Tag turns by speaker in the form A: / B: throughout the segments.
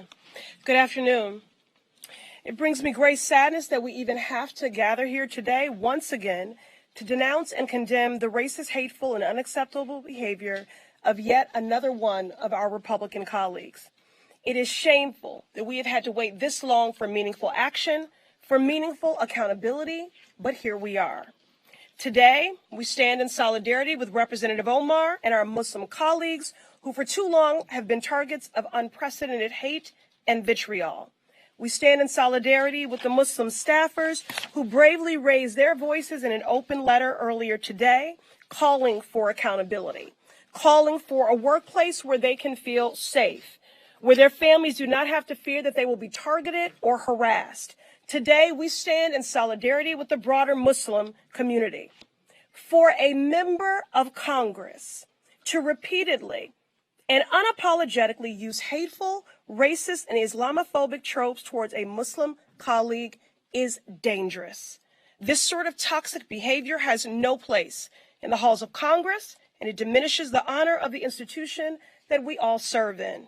A: Okay. Good afternoon. It brings me great sadness that we even have to gather here today once again to denounce and condemn the racist, hateful, and unacceptable behavior of yet another one of our Republican colleagues. It is shameful that we have had to wait this long for meaningful action, for meaningful accountability, but here we are. Today, we stand in solidarity with Representative Omar and our Muslim colleagues who for too long have been targets of unprecedented hate and vitriol. We stand in solidarity with the Muslim staffers who bravely raised their voices in an open letter earlier today, calling for accountability, calling for a workplace where they can feel safe, where their families do not have to fear that they will be targeted or harassed. Today, we stand in solidarity with the broader Muslim community. For a member of Congress to repeatedly and unapologetically use hateful, racist, and Islamophobic tropes towards a Muslim colleague is dangerous. This sort of toxic behavior has no place in the halls of Congress, and it diminishes the honor of the institution that we all serve in.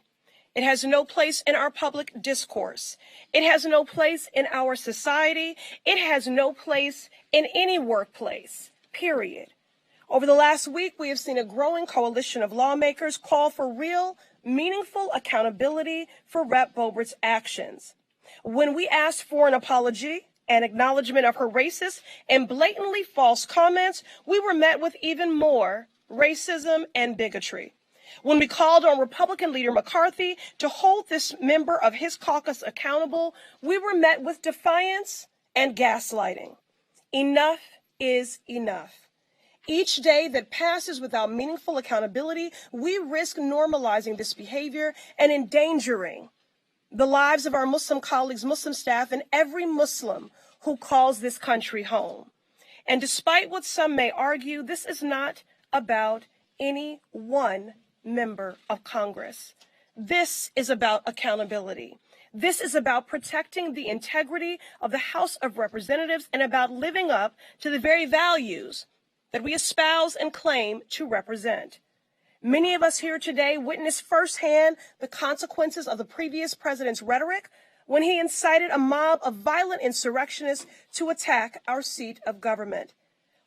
A: It has no place in our public discourse. It has no place in our society. It has no place in any workplace, period. Over the last week, we have seen a growing coalition of lawmakers call for real, meaningful accountability for Rep. Boebert's actions. When we asked for an apology and acknowledgement of her racist and blatantly false comments, we were met with even more racism and bigotry. When we called on Republican leader McCarthy to hold this member of his caucus accountable, we were met with defiance and gaslighting. Enough is enough. Each day that passes without meaningful accountability, we risk normalizing this behavior and endangering the lives of our Muslim colleagues, Muslim staff, and every Muslim who calls this country home. And despite what some may argue, this is not about any one member of Congress. This is about accountability. This is about protecting the integrity of the House of Representatives and about living up to the very values that we espouse and claim to represent. Many of us here today witnessed firsthand the consequences of the previous president's rhetoric when he incited a mob of violent insurrectionists to attack our seat of government.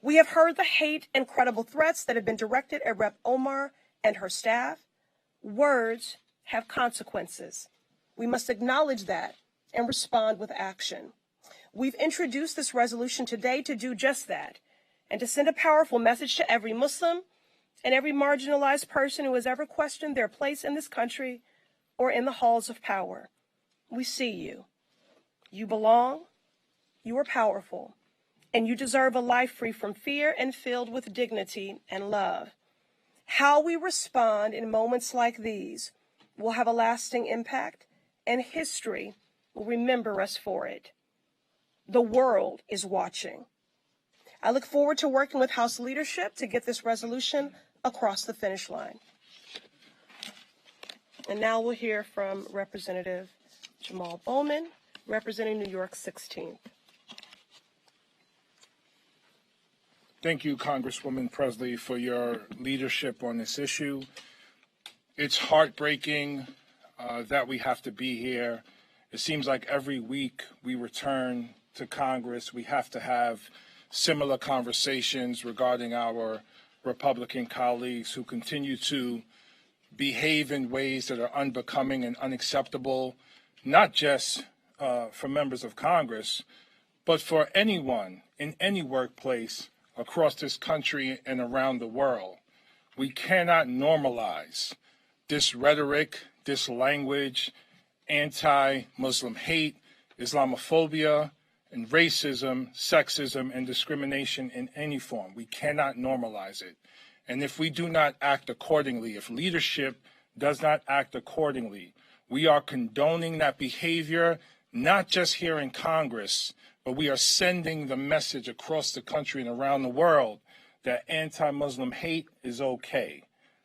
A: We have heard the hate and credible threats that have been directed at Rep. Omar and her staff. Words have consequences. We must acknowledge that and respond with action. We've introduced this resolution today to do just that, and to send a powerful message to every Muslim and every marginalized person who has ever questioned their place in this country or in the halls of power. We see you. You belong, you are powerful, and you deserve a life free from fear and filled with dignity and love. How we respond in moments like these will have a lasting impact, and history will remember us for it. The world is watching. I look forward to working with House leadership to get this resolution across the finish line. And now we'll hear from Representative Jamal Bowman, representing New York 16th.
B: Thank you, Congresswoman Pressley, for your leadership on this issue. It's heartbreaking that we have to be here. It seems like every week we return to Congress, we have to have similar conversations regarding our Republican colleagues who continue to behave in ways that are unbecoming and unacceptable, not just for members of Congress, but for anyone in any workplace across this country and around the world. We cannot normalize this rhetoric, this language, anti-Muslim hate, Islamophobia, and racism, sexism, and discrimination in any form. We cannot normalize it. And if we do not act accordingly, if leadership does not act accordingly, we are condoning that behavior, not just here in Congress, but we are sending the message across the country and around the world that anti-Muslim hate is okay,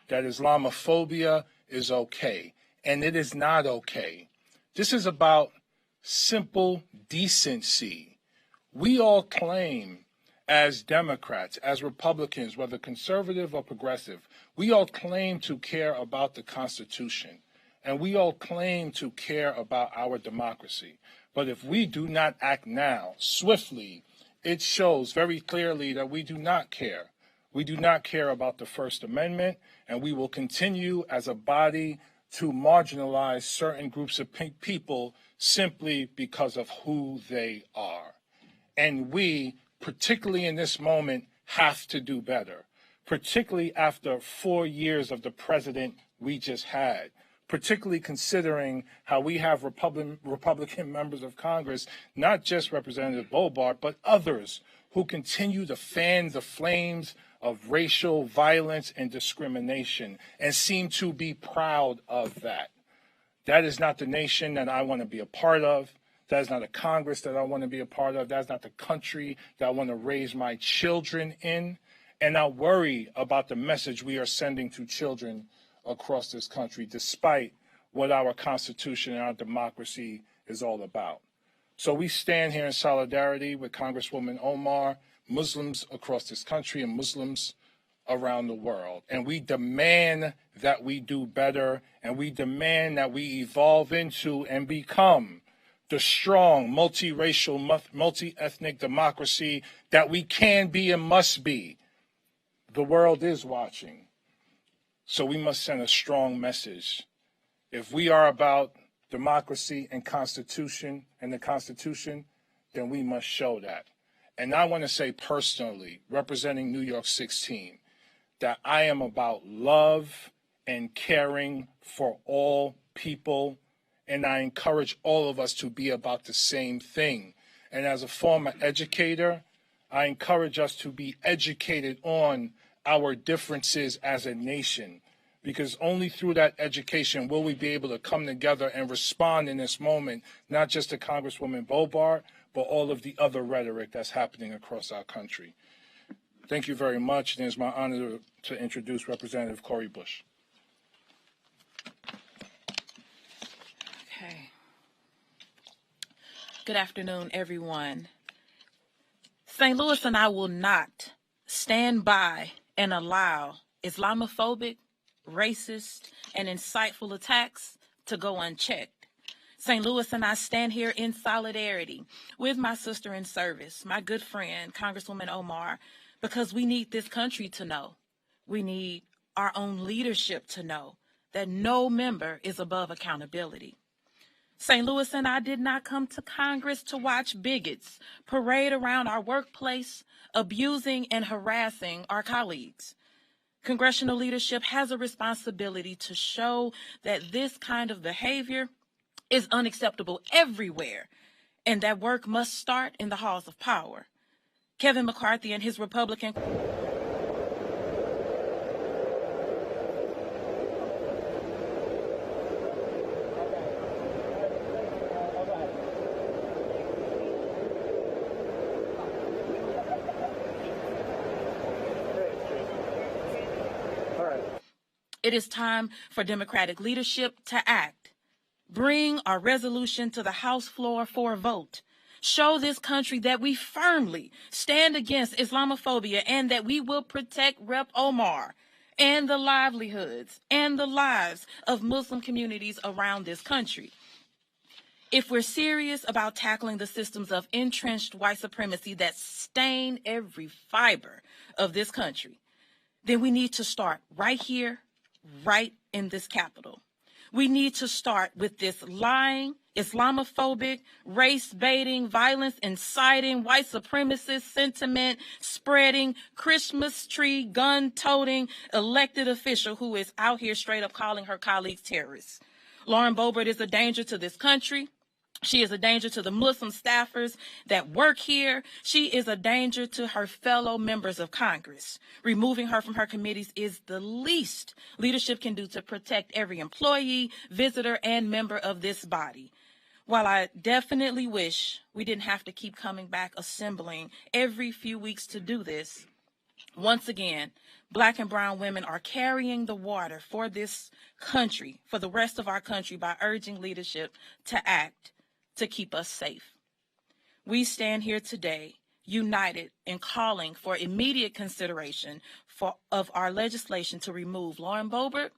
B: that Islamophobia is okay, and it is not okay. This is about simple decency. We all claim as Democrats, as Republicans, whether conservative or progressive, we all claim to care about the Constitution. And we all claim to care about our democracy. But if we do not act now, swiftly, it shows very clearly that we do not care. We do not care about the First Amendment, and we will continue as a body to marginalize certain groups of people simply because of who they are. And we, particularly in this moment, have to do better, particularly after 4 years of the president we just had, particularly considering how we have Republican members of Congress, not just Representative Boebert, but others who continue to fan the flames of racial violence and discrimination and seem to be proud of that. That is not the nation that I want to be a part of. That is not a Congress that I want to be a part of. That is not the country that I want to raise my children in. And I worry about the message we are sending to children across this country, despite what our Constitution and our democracy is all about. So we stand here in solidarity with Congresswoman Omar, Muslims across this country and Muslims around the world. And we demand that we do better, and we demand that we evolve into and become the strong, multiracial, multi-ethnic democracy that we can be and must be. The world is watching. So we must send a strong message. If we are about democracy and Constitution and the Constitution, then we must show that. And I want to say personally, representing New York 16, that I am about love and caring for all people, and I encourage all of us to be about the same thing. And as a former educator, I encourage us to be educated on our differences as a nation, because only through that education will we be able to come together and respond in this moment, not just to Congresswoman Boebert, but all of the other rhetoric that's happening across our country. Thank you very much, and it's my honor to introduce Representative Cori Bush.
C: Okay. Good afternoon, everyone. St. Louis and I will not stand by and allow Islamophobic, racist, and insightful attacks to go unchecked. St. Louis and I stand here in solidarity with my sister in service, my good friend, Congresswoman Omar, because we need this country to know. We need our own leadership to know that no member is above accountability. St. Louis and I did not come to Congress to watch bigots parade around our workplace, abusing and harassing our colleagues. Congressional leadership has a responsibility to show that this kind of behavior is unacceptable everywhere, and that work must start in the halls of power. Kevin McCarthy and his Republican... It is time for Democratic leadership to act. Bring our resolution to the House floor for a vote. Show this country that we firmly stand against Islamophobia and that we will protect Rep. Omar and the livelihoods and the lives of Muslim communities around this country. If we're serious about tackling the systems of entrenched white supremacy that stain every fiber of this country, then we need to start right here, right in this Capitol. We need to start with this lying, Islamophobic, race-baiting, violence-inciting, white supremacist sentiment spreading, Christmas tree gun-toting elected official who is out here straight up calling her colleagues terrorists. Lauren Boebert is a danger to this country. She is a danger to the Muslim staffers that work here. She is a danger to her fellow members of Congress. Removing her from her committees is the least leadership can do to protect every employee, visitor, and member of this body. While I definitely wish we didn't have to keep coming back assembling every few weeks to do this, once again, Black and brown women are carrying the water for this country, for the rest of our country, by urging leadership to act to keep us safe. We stand here today united in calling for immediate consideration of our legislation to remove Lauren Boebert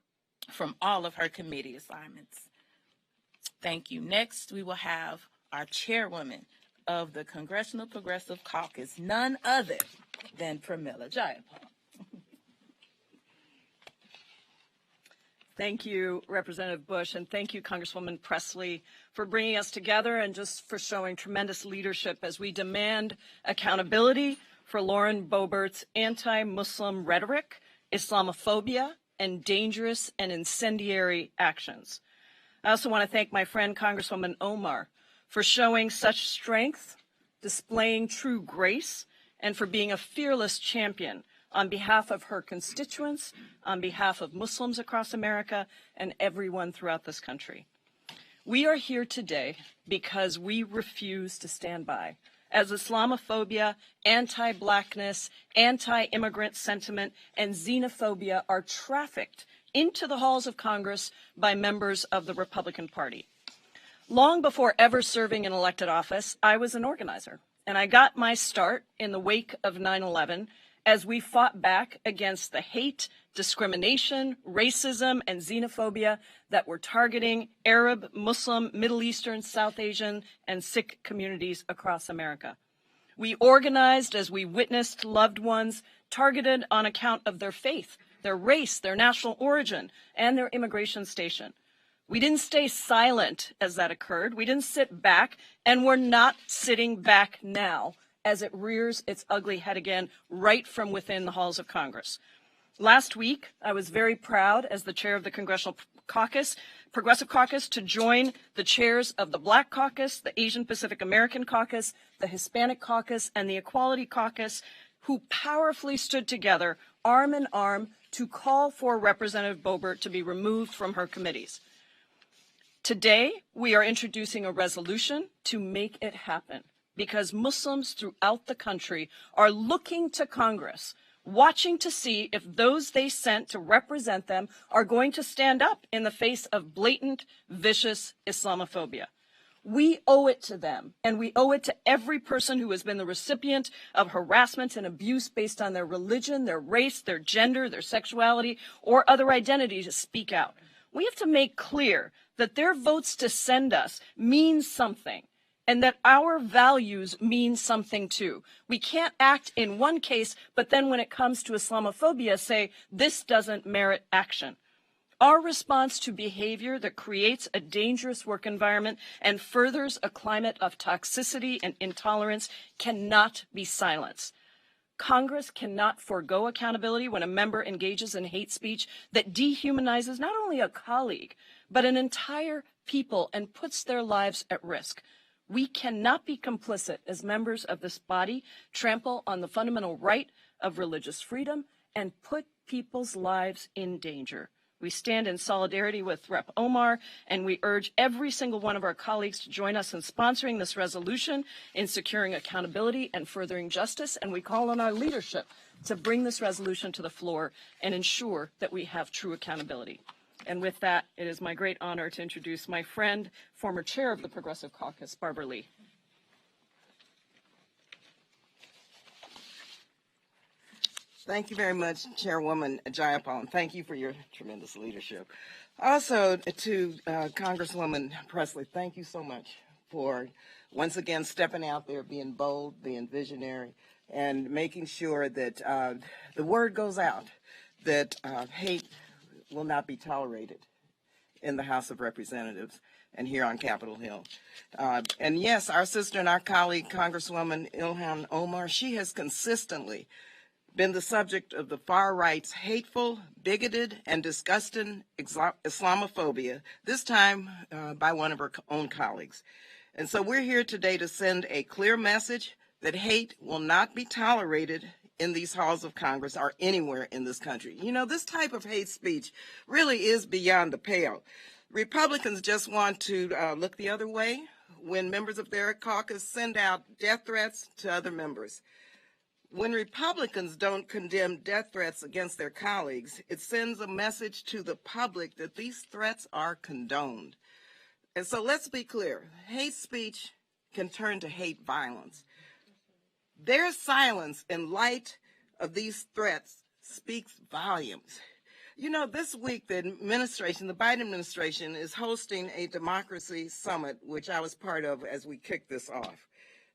C: from all of her committee assignments. Thank you. Next, we will have our chairwoman of the Congressional Progressive Caucus, none other than Pramila Jayapal.
D: Thank you, Representative Bush, and thank you, Congresswoman Pressley, for bringing us together and just for showing tremendous leadership as we demand accountability for Lauren Boebert's anti-Muslim rhetoric, Islamophobia, and dangerous and incendiary actions. I also want to thank my friend, Congresswoman Omar, for showing such strength, displaying true grace, and for being a fearless champion on behalf of her constituents, on behalf of Muslims across America, and everyone throughout this country. We are here today because we refuse to stand by as Islamophobia, anti-Blackness, anti-immigrant sentiment, and xenophobia are trafficked into the halls of Congress by members of the Republican Party. Long before ever serving in elected office, I was an organizer, and I got my start in the wake of 9/11 as we fought back against the hate, discrimination, racism, and xenophobia that were targeting Arab, Muslim, Middle Eastern, South Asian, and Sikh communities across America. We organized as we witnessed loved ones targeted on account of their faith, their race, their national origin, and their immigration station. We didn't stay silent as that occurred. We didn't sit back, and we're not sitting back now as it rears its ugly head again right from within the halls of Congress. Last week, I was very proud as the chair of the Congressional Caucus, Progressive Caucus, to join the chairs of the Black Caucus, the Asian Pacific American Caucus, the Hispanic Caucus, and the Equality Caucus, who powerfully stood together, arm in arm, to call for Representative Boebert to be removed from her committees. Today, we are introducing a resolution to make it happen because Muslims throughout the country are looking to Congress, watching to see if those they sent to represent them are going to stand up in the face of blatant, vicious Islamophobia. We owe it to them, and we owe it to every person who has been the recipient of harassment and abuse based on their religion, their race, their gender, their sexuality, or other identity to speak out. We have to make clear that their votes to send us mean something, and that our values mean something too. We can't act in one case, but then when it comes to Islamophobia, say, this doesn't merit action. Our response to behavior that creates a dangerous work environment and furthers a climate of toxicity and intolerance cannot be silenced. Congress cannot forego accountability when a member engages in hate speech that dehumanizes not only a colleague, but an entire people and puts their lives at risk. We cannot be complicit as members of this body, trample on the fundamental right of religious freedom, and put people's lives in danger. We stand in solidarity with Rep. Omar, and we urge every single one of our colleagues to join us in sponsoring this resolution, in securing accountability and furthering justice, and we call on our leadership to bring this resolution to the floor and ensure that we have true accountability. And with that, it is my great honor to introduce my friend, former chair of the Progressive Caucus, Barbara Lee.
E: Thank you very much, Chairwoman Jayapal, and thank you for your tremendous leadership. Also, to Congresswoman Pressley, thank you so much for once again stepping out there, being bold, being visionary, and making sure that the word goes out that hate will not be tolerated in the House of Representatives and here on Capitol Hill. And yes, our sister and our colleague, Congresswoman Ilhan Omar, she has consistently been the subject of the far right's hateful, bigoted, and disgusting Islamophobia, this time by one of her own colleagues. And so we're here today to send a clear message that hate will not be tolerated in these halls of Congress or anywhere in this country. You know, this type of hate speech really is beyond the pale. Republicans just want to look the other way when members of their caucus send out death threats to other members. When Republicans don't condemn death threats against their colleagues, it sends a message to the public that these threats are condoned. And so let's be clear, hate speech can turn to hate violence. Their silence in light of these threats speaks volumes. You know, this week the administration, the Biden administration, is hosting a democracy summit, which I was part of as we kicked this off.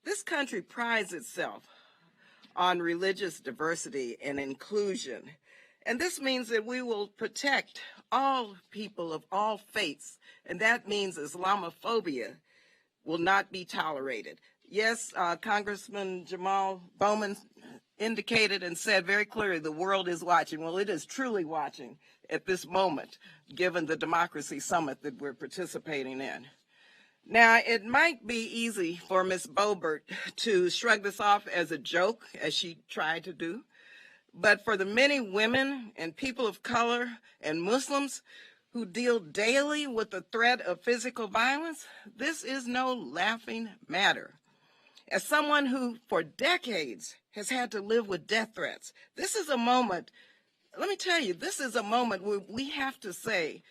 E: This country prides itself on religious diversity and inclusion. And this means that we will protect all people of all faiths, and that means Islamophobia will not be tolerated. Yes, Congressman Jamal Bowman indicated and said very clearly the world is watching. Well, it is truly watching at this moment, given the Democracy Summit that we're participating in. Now, it might be easy for Ms. Boebert to shrug this off as a joke, as she tried to do, but for the many women and people of color and Muslims who deal daily with the threat of physical violence, this is no laughing matter. As someone who, for decades, has had to live with death threats, this is a moment, let me tell you, this is a moment where we have to say,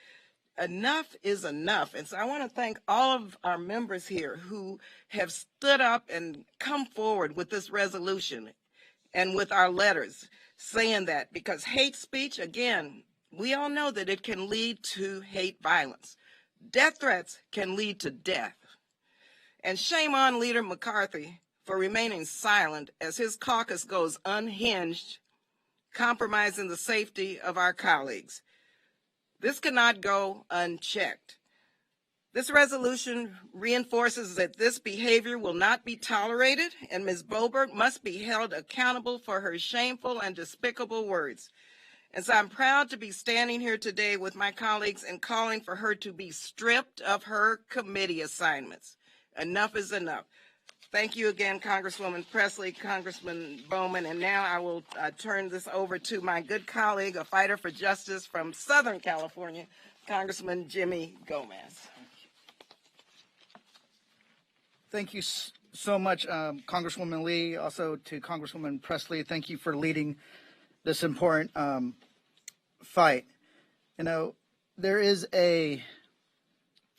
E: enough is enough. And so I want to thank all of our members here who have stood up and come forward with this resolution and with our letters saying that, because hate speech, again, we all know that it can lead to hate violence. Death threats can lead to death. And shame on Leader McCarthy for remaining silent as his caucus goes unhinged, compromising the safety of our colleagues. This cannot go unchecked. This resolution reinforces that this behavior will not be tolerated, and Ms. Boebert must be held accountable for her shameful and despicable words. And so I'm proud to be standing here today with my colleagues and calling for her to be stripped of her committee assignments. Enough is enough. Thank you again, Congresswoman Pressley, Congressman Bowman, and now I will turn this over to my good colleague, a fighter for justice from Southern California, Congressman Jimmy Gomez.
F: Thank you so much, Congresswoman Lee, also to Congresswoman Pressley. Thank you for leading this important fight. You know, there is a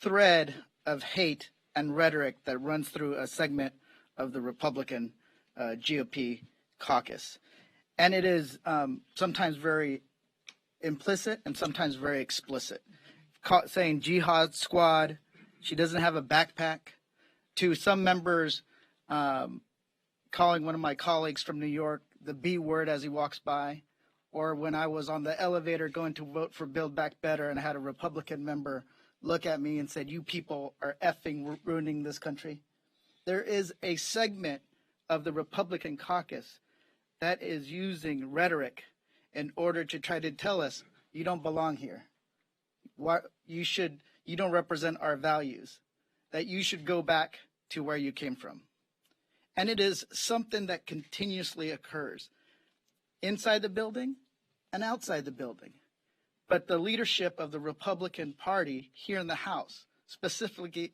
F: thread of hate and rhetoric that runs through a segment of the Republican GOP caucus. And it is sometimes very implicit and sometimes very explicit. Saying jihad squad, she doesn't have a backpack, to some members calling one of my colleagues from New York the B word as he walks by, or when I was on the elevator going to vote for Build Back Better and I had a Republican member look at me and said, "You people are effing ruining this country." There is a segment of the Republican caucus that is using rhetoric in order to try to tell us you don't belong here. You don't represent our values, that you should go back to where you came from. And it is something that continuously occurs inside the building and outside the building. But the leadership of the Republican Party here in the House, specifically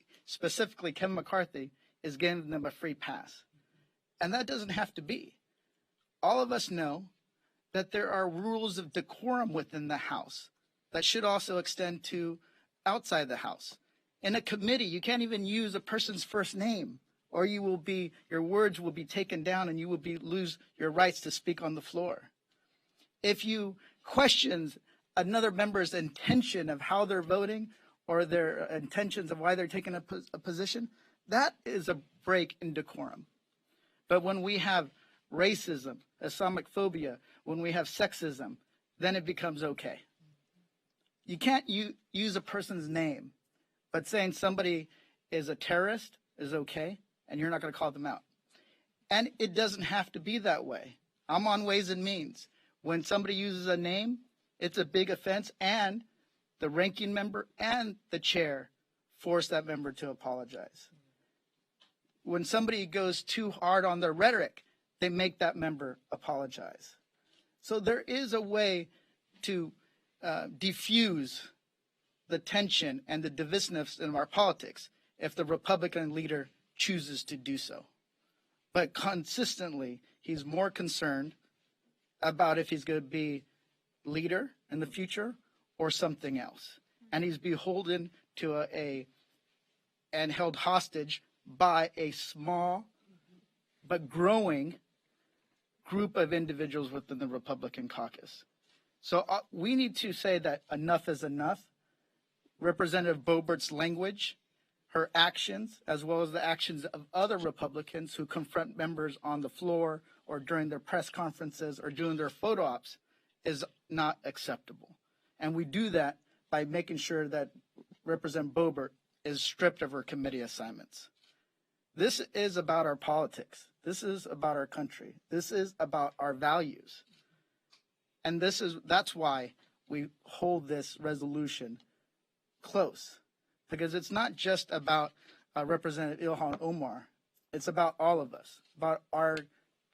F: Kevin McCarthy, is giving them a free pass. And that doesn't have to be. All of us know that there are rules of decorum within the House that should also extend to outside the House. In a committee, you can't even use a person's first name, or your words will be taken down and you will lose your rights to speak on the floor. If you question another member's intention of how they're voting or their intentions of why they're taking a position, that is a break in decorum. But when we have racism, islamophobia, when we have sexism, then it becomes okay. You can't use a person's name, but saying somebody is a terrorist is okay, and you're not going to call them out. And it doesn't have to be that way. I'm on Ways and Means. When somebody uses a name, it's a big offense, and the ranking member and the chair force that member to apologize. When somebody goes too hard on their rhetoric, they make that member apologize. So there is a way to diffuse the tension and the divisiveness in our politics if the Republican leader chooses to do so. But consistently, he's more concerned about if he's going to be leader in the future or something else. And he's beholden to and held hostage by a small but growing group of individuals within the Republican caucus. So we need to say that enough is enough. Representative Boebert's language, her actions, as well as the actions of other Republicans who confront members on the floor or during their press conferences or doing their photo ops, is not acceptable. And we do that by making sure that Representative Boebert is stripped of her committee assignments. This is about our politics. This is about our country. This is about our values. And that's why we hold this resolution close, because it's not just about Representative Ilhan Omar. It's about all of us, about our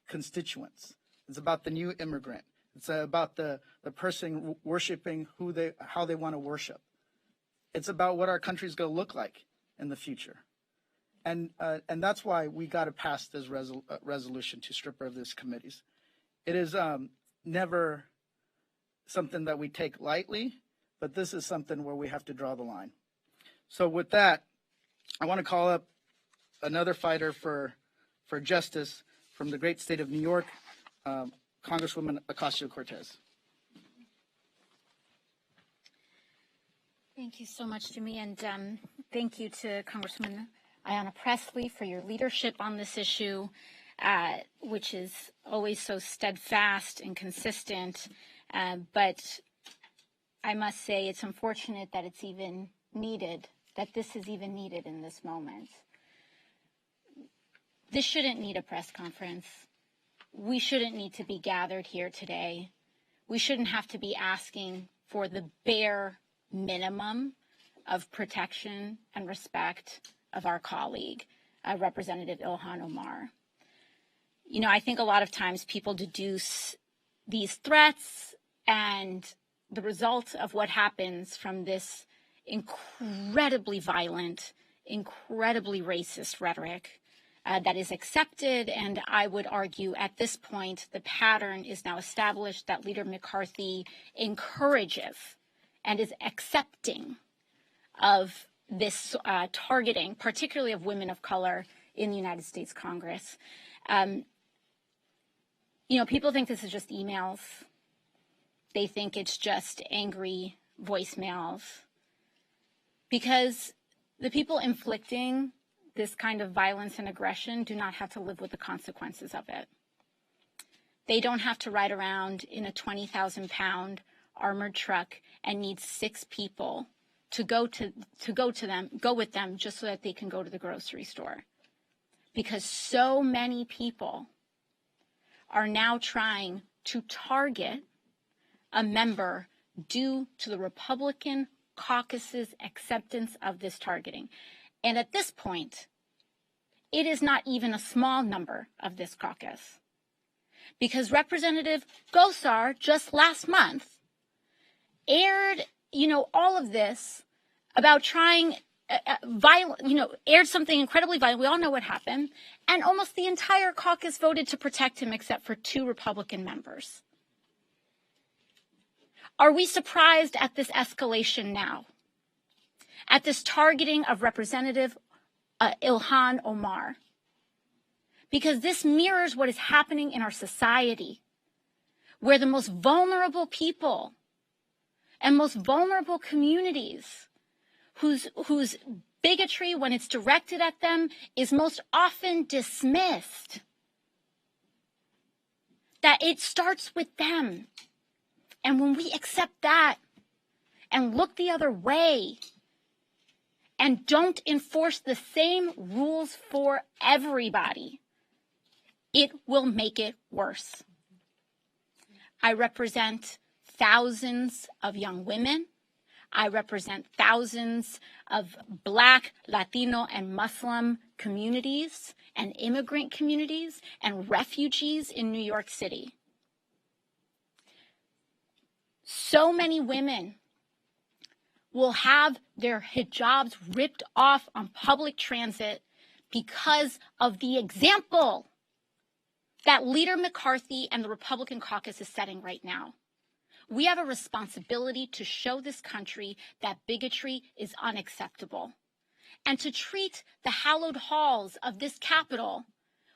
F: constituents. It's about the new immigrant. It's about the person worshiping how they want to worship. It's about what our country's going to look like in the future. And that's why we got to pass this resolution to strip her of these committees. It is never something that we take lightly, but this is something where we have to draw the line. So with that, I want to call up another fighter for justice from the great state of New York, Congresswoman Ocasio-Cortez.
G: Thank you so much, Jimmy, and thank you to Congresswoman Ayanna Pressley for your leadership on this issue, which is always so steadfast and consistent. But I must say it's unfortunate that it's even needed, that this is even needed in this moment. This shouldn't need a press conference. We shouldn't need to be gathered here today. We shouldn't have to be asking for the bare minimum of protection and respect of our colleague, Representative Ilhan Omar. You know, I think a lot of times people deduce these threats and the result of what happens from this incredibly violent, incredibly racist rhetoric that is accepted. And I would argue at this point, the pattern is now established that Leader McCarthy encourages and is accepting of this targeting, particularly of women of color in the United States Congress. You know, people think this is just emails. They think it's just angry voicemails. Because the people inflicting this kind of violence and aggression do not have to live with the consequences of it. They don't have to ride around in a 20,000-pound armored truck and need 6 people to go with them just so that they can go to the grocery store. Because so many people are now trying to target a member due to the Republican caucus's acceptance of this targeting. And at this point, it is not even a small number of this caucus. Because Representative Gosar just last month aired, all of this about trying aired something incredibly violent. We all know what happened. And almost the entire caucus voted to protect him except for 2 Republican members. Are we surprised at this escalation now? At this targeting of Representative Ilhan Omar? Because this mirrors what is happening in our society, where the most vulnerable people and most vulnerable communities whose bigotry, when it's directed at them, is most often dismissed. That it starts with them. And when we accept that and look the other way and don't enforce the same rules for everybody, it will make it worse. I represent thousands of young women. I represent thousands of Black, Latino, and Muslim communities and immigrant communities and refugees in New York City. So many women will have their hijabs ripped off on public transit because of the example that Leader McCarthy and the Republican caucus is setting right now. We have a responsibility to show this country that bigotry is unacceptable and to treat the hallowed halls of this Capitol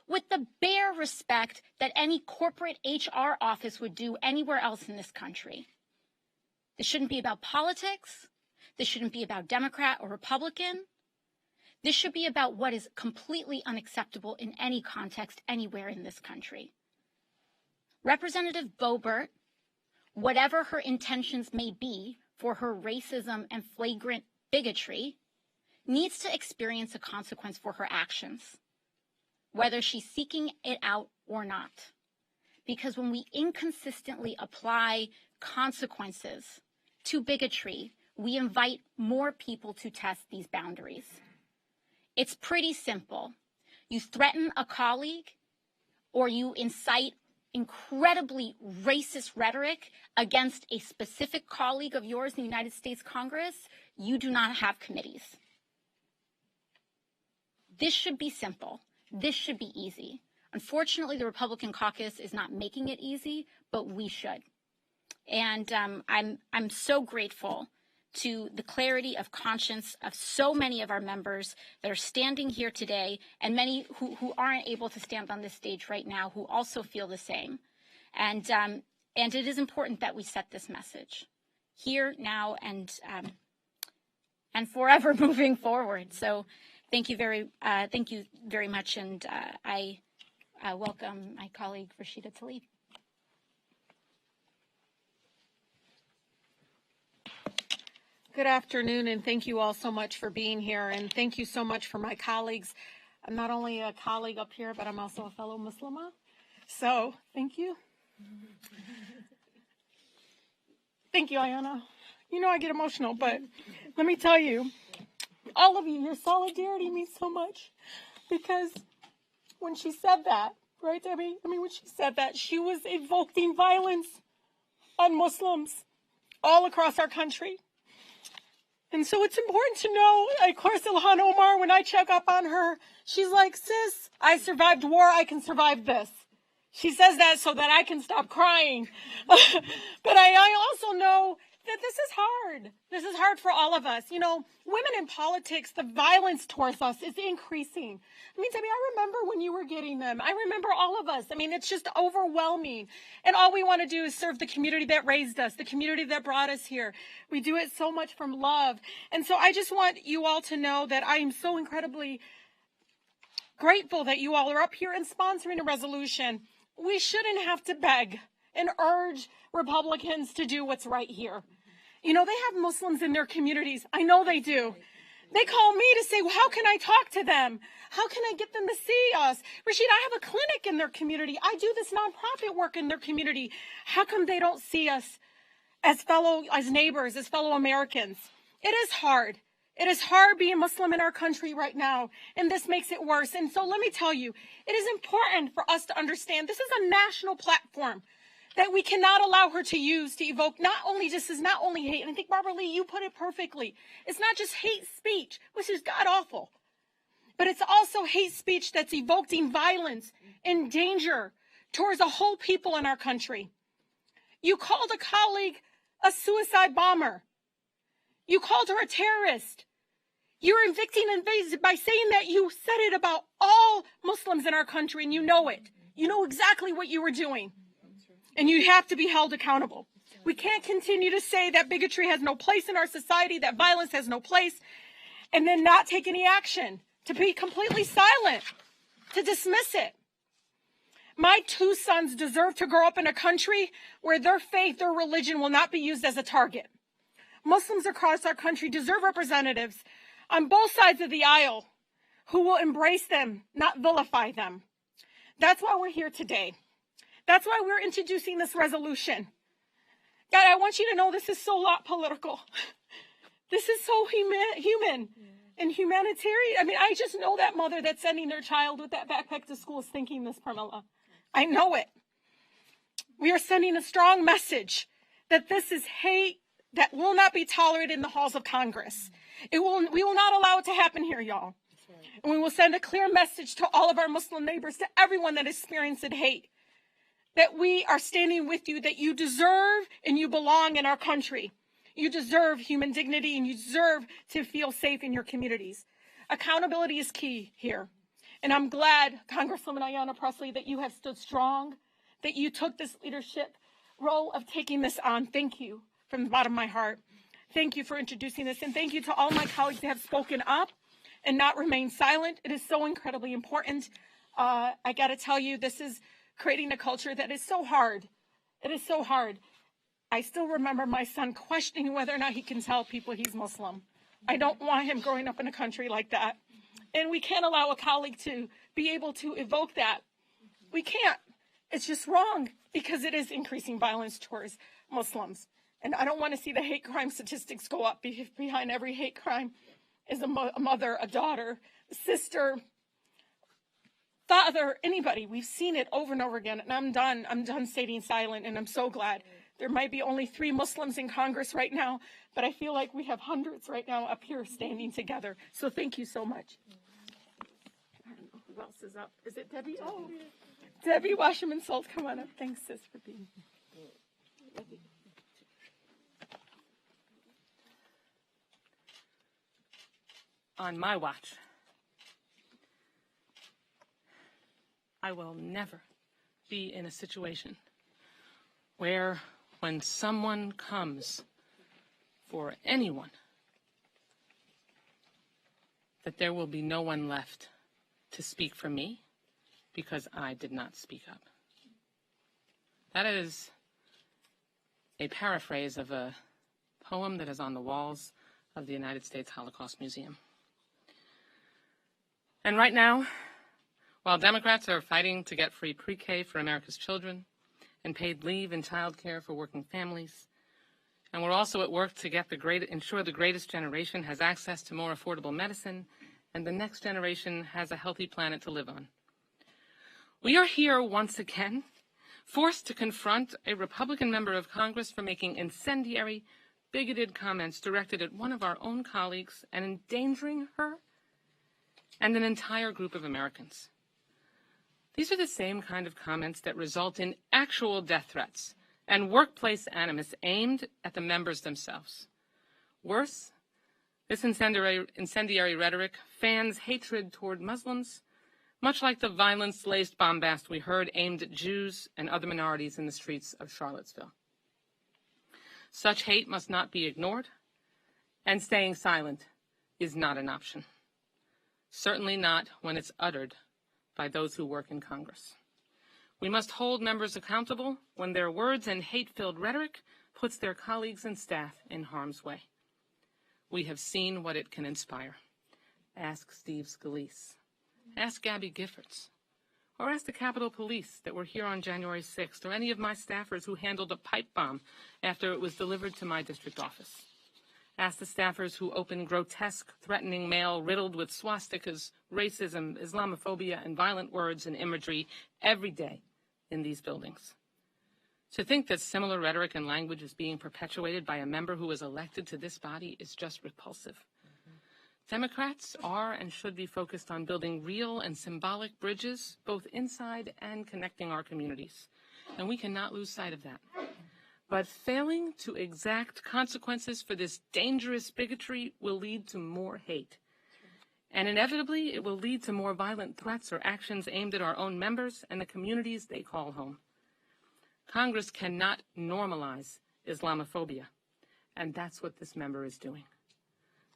G: with the bare respect that any corporate HR office would do anywhere else in this country. This shouldn't be about politics. This shouldn't be about Democrat or Republican. This should be about what is completely unacceptable in any context anywhere in this country. Representative Boebert, whatever her intentions may be for her racism and flagrant bigotry, needs to experience a consequence for her actions, whether she's seeking it out or not. Because when we inconsistently apply consequences to bigotry, we invite more people to test these boundaries. It's pretty simple. You threaten a colleague or you incite incredibly racist rhetoric against a specific colleague of yours in the United States Congress, you do not have committees. This should be simple. This should be easy. Unfortunately, the Republican caucus is not making it easy, but we should. And I'm so grateful to the clarity of conscience of so many of our members that are standing here today, and many who aren't able to stand on this stage right now who also feel the same. And it is important that we set this message here, now, and forever moving forward. So thank you very much, and I welcome my colleague Rashida Tlaib.
H: Good afternoon, and thank you all so much for being here, and thank you so much for my colleagues. I'm not only a colleague up here, but I'm also a fellow Muslimah, so thank you. Thank you, Ayanna. You know I get emotional, but let me tell you, all of you, your solidarity means so much, because when she said that, right, Debbie? When she said that, she was evoking violence on Muslims all across our country. And so it's important to know, of course, Ilhan Omar, when I check up on her, she's like, sis, I survived war, I can survive this. She says that so that I can stop crying. But I also know that this is hard. This is hard for all of us. You know, women in politics, the violence towards us is increasing. Debbie, I remember when you were getting them. I remember all of us. It's just overwhelming. And all we want to do is serve the community that raised us, the community that brought us here. We do it so much from love. And so I just want you all to know that I am so incredibly grateful that you all are up here and sponsoring a resolution. We shouldn't have to beg and urge Republicans to do what's right here. You know, they have Muslims in their communities. I know they do. They call me to say, well, how can I talk to them? How can I get them to see us? Rashid, I have a clinic in their community. I do this nonprofit work in their community. How come they don't see us as neighbors, as fellow Americans? It is hard. It is hard being Muslim in our country right now, and this makes it worse. And so let me tell you, it is important for us to understand this is a national platform that we cannot allow her to use to evoke not only hate, and I think, Barbara Lee, you put it perfectly. It's not just hate speech, which is god-awful, but it's also hate speech that's evoking violence and danger towards a whole people in our country. You called a colleague a suicide bomber. You called her a terrorist. You're evicting invasive by saying that you said it about all Muslims in our country, and you know it. You know exactly what you were doing. And you have to be held accountable. We can't continue to say that bigotry has no place in our society, that violence has no place, and then not take any action, to be completely silent, to dismiss it. My two sons deserve to grow up in a country where their faith, their religion will not be used as a target. Muslims across our country deserve representatives on both sides of the aisle who will embrace them, not vilify them. That's why we're here today. That's why we're introducing this resolution. God, I want you to know this is so not political. This is so human and humanitarian. I just know that mother that's sending their child with that backpack to school is thinking this, Pramila. I know it. We are sending a strong message that this is hate that will not be tolerated in the halls of Congress. We will not allow it to happen here, y'all. And we will send a clear message to all of our Muslim neighbors, to everyone that experienced hate, that we are standing with you, that you deserve and you belong in our country. You deserve human dignity and you deserve to feel safe in your communities. Accountability is key here. And I'm glad, Congresswoman Ayanna Pressley, that you have stood strong, that you took this leadership role of taking this on. Thank you from the bottom of my heart. Thank you for introducing this, and thank you to all my colleagues that have spoken up and not remained silent. It is so incredibly important. I got to tell you, this is creating a culture that is so hard. It is so hard. I still remember my son questioning whether or not he can tell people he's Muslim. I don't want him growing up in a country like that. And we can't allow a colleague to be able to evoke that. We can't. It's just wrong because it is increasing violence towards Muslims. And I don't want to see the hate crime statistics go up. Behind every hate crime is a mother, a daughter, a sister, father, anybody. We've seen it over and over again. And I'm done. I'm done staying silent. And I'm so glad. There might be only 3 Muslims in Congress right now, but I feel like we have hundreds right now up here standing together. So thank you so much. I don't know who else is up. Is it Debbie? Oh, Debbie Wasserman-Salt, come on up. Thanks, sis, for being here.
I: On my watch, I will never be in a situation where when someone comes for anyone, that there will be no one left to speak for me because I did not speak up. That is a paraphrase of a poem that is on the walls of the United States Holocaust Museum. And right now, while Democrats are fighting to get free pre-K for America's children and paid leave and child care for working families, and we're also at work to ensure the greatest generation has access to more affordable medicine and the next generation has a healthy planet to live on. We are here once again, forced to confront a Republican member of Congress for making incendiary, bigoted comments directed at one of our own colleagues and endangering her and an entire group of Americans. These are the same kind of comments that result in actual death threats and workplace animus aimed at the members themselves. Worse, this incendiary rhetoric fans hatred toward Muslims, much like the violence-laced bombast we heard aimed at Jews and other minorities in the streets of Charlottesville. Such hate must not be ignored, and staying silent is not an option. Certainly not when it's uttered by those who work in Congress. We must hold members accountable when their words and hate-filled rhetoric puts their colleagues and staff in harm's way. We have seen what it can inspire. Ask Steve Scalise. Ask Gabby Giffords. Or ask the Capitol Police that were here on January 6th, or any of my staffers who handled a pipe bomb after it was delivered to my district office. Ask the staffers who opened grotesque, threatening mail riddled with swastikas, racism, Islamophobia, and violent words and imagery every day in these buildings. To think that similar rhetoric and language is being perpetuated by a member who was elected to this body is just repulsive. Democrats are and should be focused on building real and symbolic bridges, both inside and connecting our communities. And we cannot lose sight of that. But failing to exact consequences for this dangerous bigotry will lead to more hate. And inevitably, it will lead to more violent threats or actions aimed at our own members and the communities they call home. Congress cannot normalize Islamophobia, and that's what this member is doing.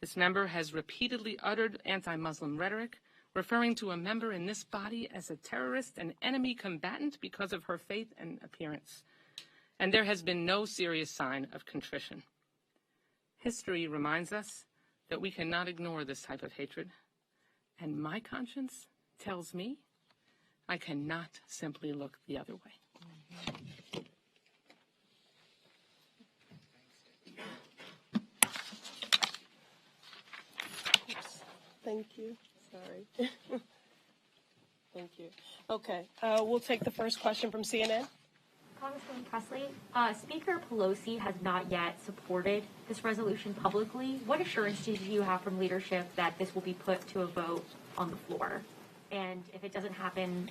I: This member has repeatedly uttered anti-Muslim rhetoric, referring to a member in this body as a terrorist and enemy combatant because of her faith and appearance. And there has been no serious sign of contrition. History reminds us that we cannot ignore this type of hatred, and my conscience tells me I cannot simply look the other way.
A: Thank you. Sorry. Thank you. Okay, we'll take the first question from CNN.
J: Congresswoman Pressley, Speaker Pelosi has not yet supported this resolution publicly. What assurances do you have from leadership that this will be put to a vote on the floor? And if it doesn't happen,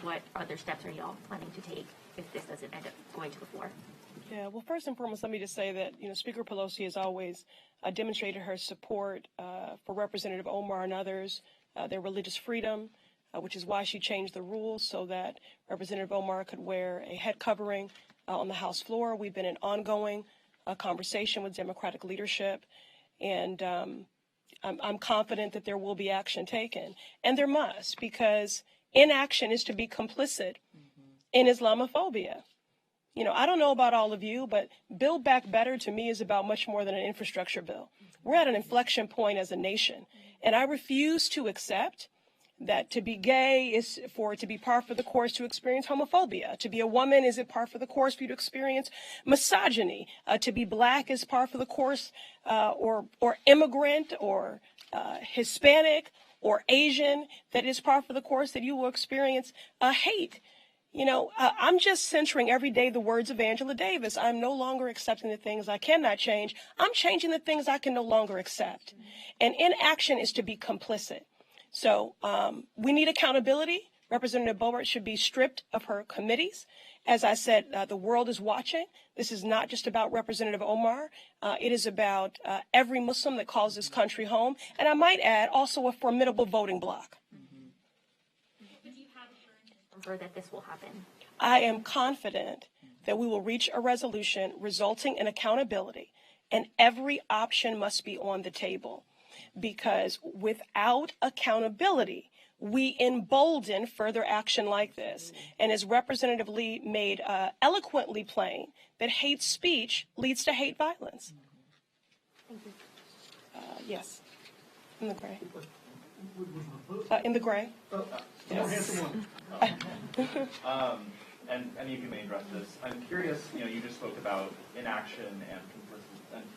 J: what other steps are y'all planning to take if this doesn't end up going to the floor?
A: Yeah, well, first and foremost, let me just say that, Speaker Pelosi has always demonstrated her support for Representative Omar and others, their religious freedom, which is why she changed the rules so that Representative Omar could wear a head covering on the House floor. We've been in ongoing a conversation with Democratic leadership, and I'm confident that there will be action taken. And there must, because inaction is to be complicit in Islamophobia. You know, I don't know about all of you, but Build Back Better to me is about much more than an infrastructure bill. We're at an inflection point as a nation, and I refuse to accept that to be gay is for it to be par for the course to experience homophobia. To be a woman, is it par for the course for you to experience misogyny? To be black is par for the course, or immigrant, or Hispanic, or Asian, that is par for the course that you will experience hate. You know, I'm just centering every day the words of Angela Davis. I'm no longer accepting the things I cannot change. I'm changing the things I can no longer accept. And inaction is to be complicit. So we need accountability. Representative Boebert should be stripped of her committees. As I said, the world is watching. This is not just about Representative Omar. It is about every Muslim that calls this country home. And I might add, also a formidable voting bloc.
J: That this will happen?
A: I am confident that we will reach a resolution resulting in accountability, and every option must be on the table, because without accountability, we embolden further action like this. And as Representative Lee made eloquently plain, that hate speech leads to hate violence.
J: Thank you.
A: Yes, in the gray. In the gray. Yes.
K: And any of you may address this. I'm curious, you just spoke about inaction and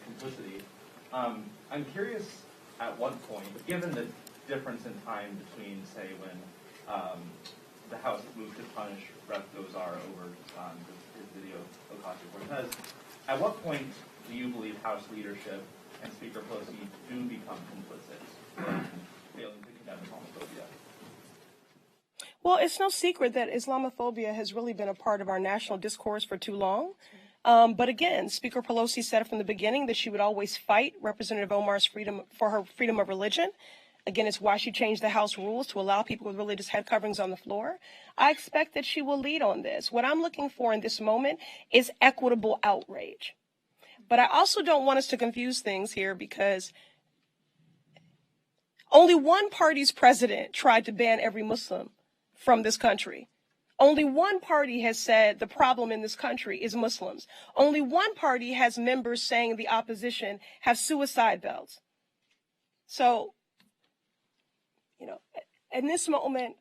K: complicity. I'm curious at what point, given the difference in time between, say, when the House moved to punish Rep. Gozar over his video Ocasio-Cortez, at what point do you believe House leadership and Speaker Pelosi do become complicit in failing to condemn Islamophobia?
A: Well, it's no secret that Islamophobia has really been a part of our national discourse for too long. But again, Speaker Pelosi said from the beginning that she would always fight Representative Omar's freedom for her freedom of religion. Again, it's why she changed the House rules to allow people with religious head coverings on the floor. I expect that she will lead on this. What I'm looking for in this moment is equitable outrage. But I also don't want us to confuse things here, because only one party's president tried to ban every Muslim from this country. Only one party has said the problem in this country is Muslims. Only one party has members saying the opposition have suicide belts. So, in this moment,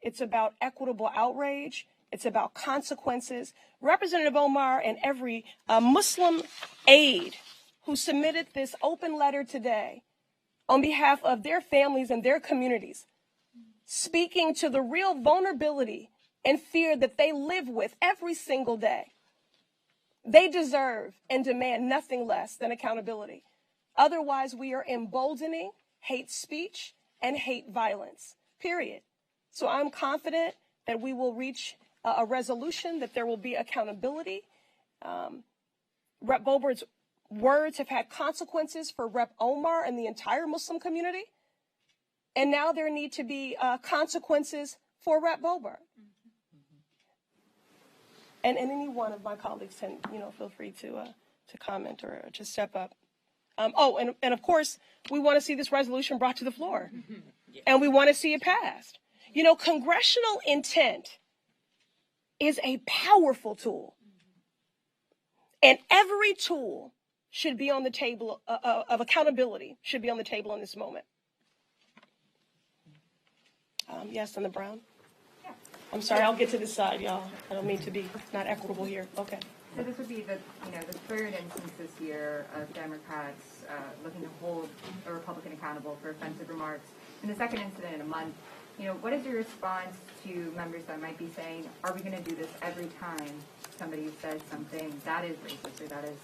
A: it's about equitable outrage. It's about consequences. Representative Omar and every Muslim aide who submitted this open letter today on behalf of their families and their communities, speaking to the real vulnerability and fear that they live with every single day. They deserve and demand nothing less than accountability. Otherwise, we are emboldening hate speech and hate violence, period. So I'm confident that we will reach a resolution, that there will be accountability. Rep. Boebert's words have had consequences for Rep. Omar and the entire Muslim community. And now there need to be consequences for Rep. Boebert. And any one of my colleagues can, feel free to comment or to step up. And of course, we want to see this resolution brought to the floor. And we want to see it passed. Congressional intent is a powerful tool. And every tool should be on the table of accountability, should be on the table in this moment. Yes, on the brown.
L: Yeah.
A: I'm sorry, I'll get to this side, y'all. I don't mean to be not equitable here. Okay.
L: So this would be the third instance this year of Democrats looking to hold a Republican accountable for offensive remarks, and the second incident in a month. What is your response to members that might be saying, are we going to do this every time somebody says something that is racist or that is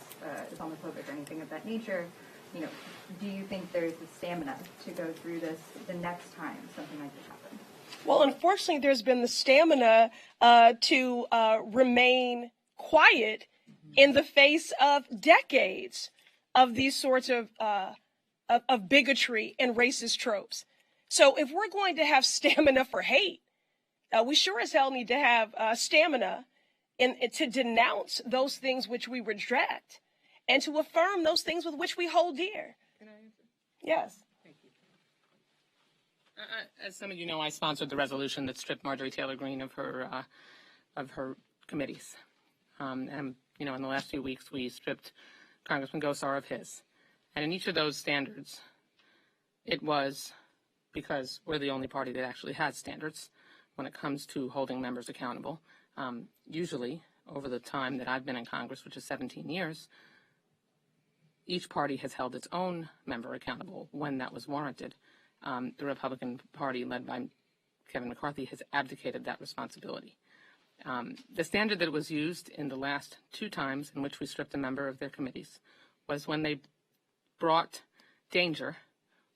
L: Islamophobic or anything of that nature? Do you think there's the stamina to go through this the next time something like this happens?
A: Well, unfortunately, there's been the stamina to remain quiet in the face of decades of these sorts of bigotry and racist tropes. So if we're going to have stamina for hate, we sure as hell need to have stamina to denounce those things which we reject and to affirm those things with which we hold dear.
I: Can I answer?
A: Yes.
I: Thank you. As some of you know, I sponsored the resolution that stripped Marjorie Taylor Greene of her committees. And, you know, in the last few weeks, we stripped Congressman Gosar of his. And in each of those standards, it was because we're the only party that actually has standards when it comes to holding members accountable. Usually, over the time that I've been in Congress, which is 17 years, each party has held its own member accountable when that was warranted. The Republican Party, led by Kevin McCarthy, has abdicated that responsibility. The standard that was used in the last 2 times in which we stripped a member of their committees was when they brought danger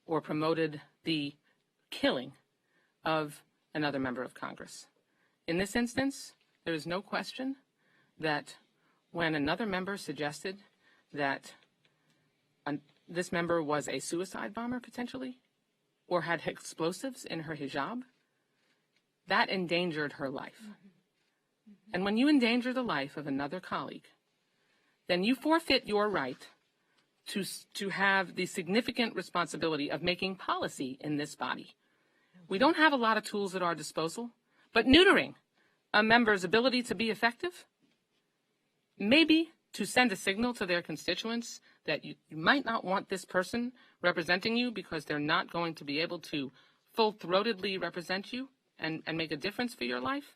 I: or promoted the killing of another member of Congress. In this instance, there is no question that when another member suggested that this member was a suicide bomber potentially, or had explosives in her hijab, that endangered her life. And when you endanger the life of another colleague, then you forfeit your right to have the significant responsibility of making policy in this body. We don't have a lot of tools at our disposal, but neutering a member's ability to be effective, maybe to send a signal to their constituents that you might not want this person representing you because they're not going to be able to full-throatedly represent you and make a difference for your life.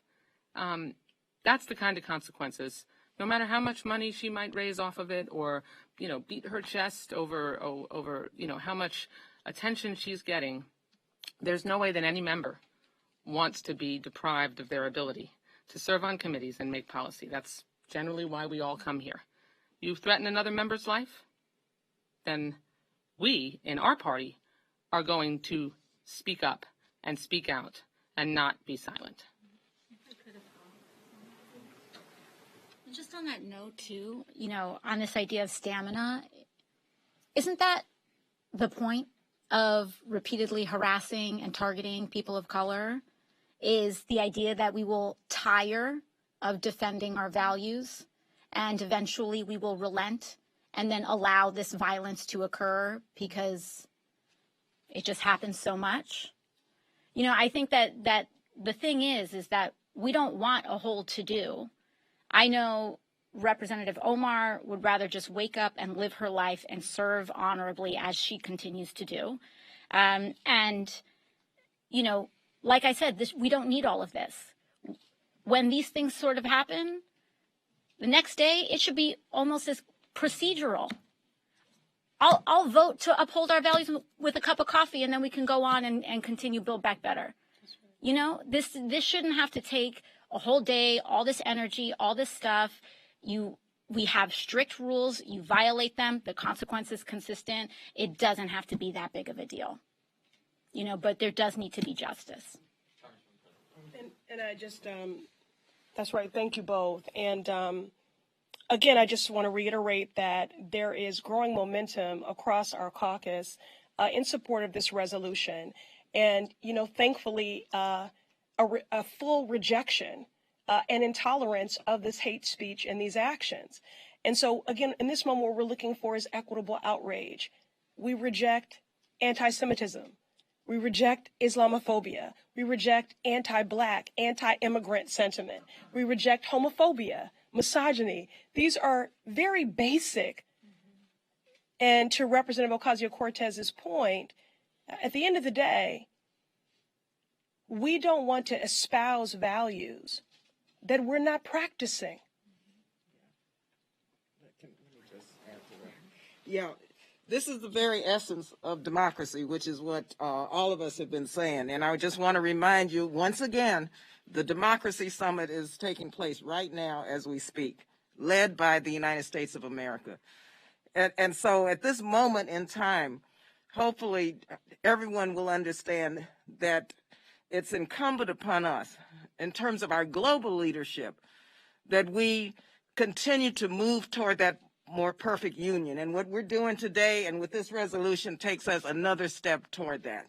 I: That's the kind of consequences, no matter how much money she might raise off of it or, you know, beat her chest over you know, how much attention she's getting. There's no way that any member wants to be deprived of their ability to serve on committees and make policy. That's generally why we all come here. You threaten another member's life, then we, in our party, are going to speak up and speak out and not be silent.
G: Just on that note, too, you know, on this idea of stamina, isn't that the point of repeatedly harassing and targeting people of color? Is the idea that we will tire of defending our values and eventually we will relent and then allow this violence to occur because it just happens so much? You know, I think that the thing is that we don't want a whole to-do. I know Representative Omar would rather just wake up and live her life and serve honorably as she continues to do. And, you know, like I said, we don't need all of this. When these things sort of happen, the next day it should be almost as procedural. I'll vote to uphold our values with a cup of coffee, and then we can go on and continue Build Back Better. You know, this shouldn't have to take a whole day, all this energy, all this stuff. We have strict rules. You violate them. The consequence is consistent. It doesn't have to be that big of a deal. You know, but there does need to be justice.
A: And I just, that's right. Thank you both. And again, I just want to reiterate that there is growing momentum across our caucus in support of this resolution. And, you know, thankfully, a full rejection and intolerance of this hate speech and these actions. And so, again, in this moment, what we're looking for is equitable outrage. We reject anti-Semitism. We reject Islamophobia. We reject anti-Black, anti-immigrant sentiment. We reject homophobia, misogyny. These are very basic. And to Representative Ocasio-Cortez's point, at the end of the day, we don't want to espouse values that we're not practicing.
E: Yeah, this is the very essence of democracy, which is what all of us have been saying. And I just want to remind you, once again, the Democracy Summit is taking place right now as we speak, led by the United States of America. And so at this moment in time, hopefully everyone will understand that it's incumbent upon us, in terms of our global leadership, that we continue to move toward that more perfect union. And what we're doing today and with this resolution takes us another step toward that.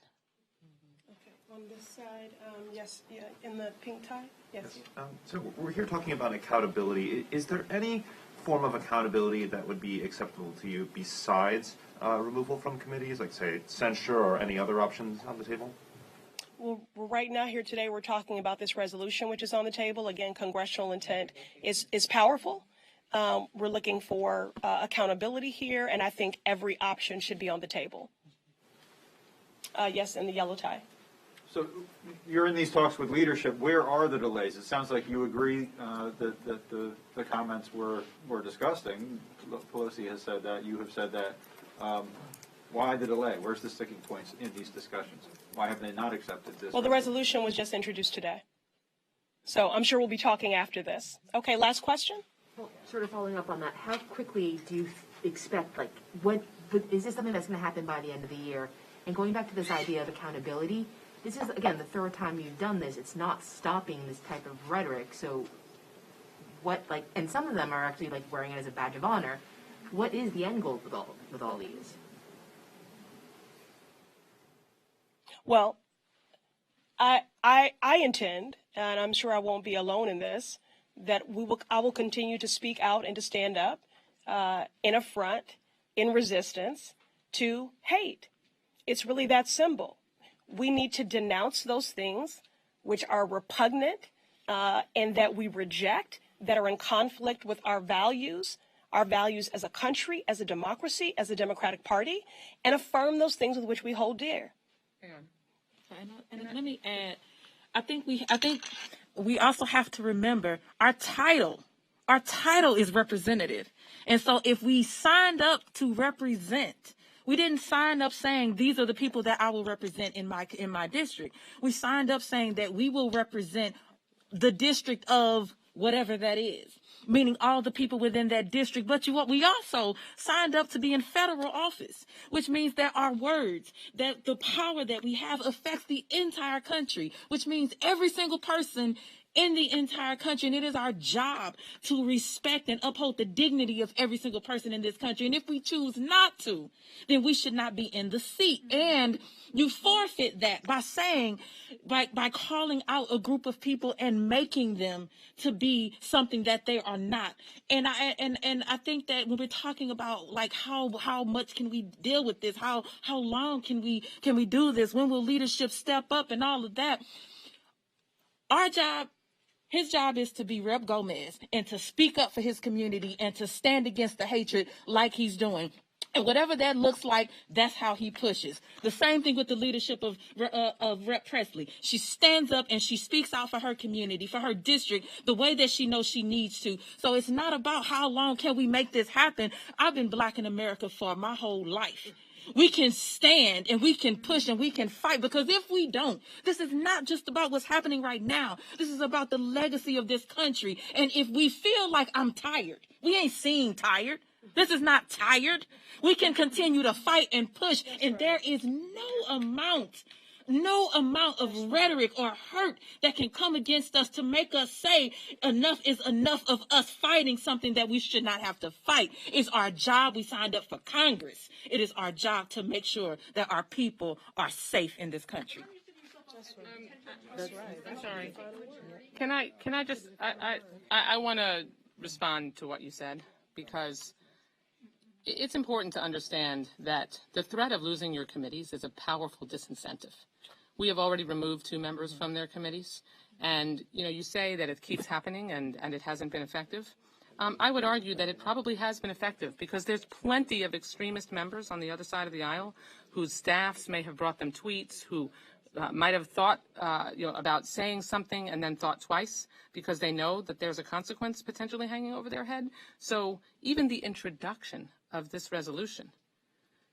A: Okay, on this side, yes, yeah, in the pink tie, yes.
M: So we're here talking about accountability. Is there any form of accountability that would be acceptable to you besides removal from committees, like, say, censure or any other options on the table?
A: Well, right now here today, we're talking about this resolution, which is on the table. Again, congressional intent is powerful. We're looking for accountability here, and I think every option should be on the table. Yes, in the yellow tie.
N: So you're in these talks with leadership. Where are the delays? It sounds like you agree that the comments were disgusting. Pelosi has said that. You have said that. Why the delay? Where's the sticking points in these discussions? Why have they not accepted this?
A: Well, the resolution was just introduced today. So I'm sure we'll be talking after this. Okay, last question.
O: Well, sort of following up on that, how quickly do you expect, like, is this something that's going to happen by the end of the year? And going back to this idea of accountability, this is, again, the third time you've done this. It's not stopping this type of rhetoric. So what, like, and some of them are actually, like, wearing it as a badge of honor. What is the end goal with all these?
A: Well, I intend, and I'm sure I won't be alone in this, that I will continue to speak out and to stand up in a front, in resistance to hate. It's really that simple. We need to denounce those things which are repugnant and that we reject, that are in conflict with our values as a country, as a democracy, as a democratic party, and affirm those things with which we hold dear.
C: And let me add, I think we also have to remember our title is representative. And so if we signed up to represent, we didn't sign up saying these are the people that I will represent in my district. We signed up saying that we will represent the district of whatever that is, meaning all the people within that district. But we also signed up to be in federal office, which means that our words, that the power that we have affects the entire country, which means every single person in the entire country. And it is our job to respect and uphold the dignity of every single person in this country. And if we choose not to, then we should not be in the seat. And you forfeit that by saying, by calling out a group of people and making them to be something that they are not. And I think that when we're talking about, like, how much can we deal with this? How long can we do this? When will leadership step up and all of that? Our job, his job, is to be Rep. Gomez and to speak up for his community and to stand against the hatred like he's doing. And whatever that looks like, that's how he pushes. The same thing with the leadership of Rep. Pressley. She stands up and she speaks out for her community, for her district, the way that she knows she needs to. So it's not about how long can we make this happen. I've been Black in America for my whole life. We can stand and we can push and we can fight, because if we don't, this is not just about what's happening right now. This is about the legacy of this country. And if we feel like I'm tired, we ain't seen tired. This is not tired. We can continue to fight and push. And there is no amount of rhetoric or hurt that can come against us to make us say enough is enough of us fighting something that we should not have to fight. It's our job. We signed up for Congress. It is our job to make sure that our people are safe in this country.
I: I'm sorry. Can I just, I want to respond to what you said, because it's important to understand that the threat of losing your committees is a powerful disincentive. We have already removed 2 members from their committees, and you say that it keeps happening and it hasn't been effective. I would argue that it probably has been effective, because there's plenty of extremist members on the other side of the aisle whose staffs may have brought them tweets, who might have thought about saying something and then thought twice, because they know that there's a consequence potentially hanging over their head. So even the introduction of this resolution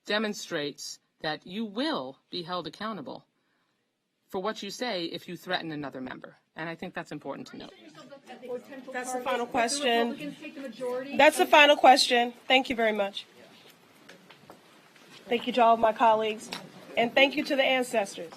I: demonstrates that you will be held accountable for what you say if you threaten another member. And I think that's important to note.
A: That's the final question. That's the final question. Thank you very much. Thank you to all of my colleagues. And thank you to the ancestors.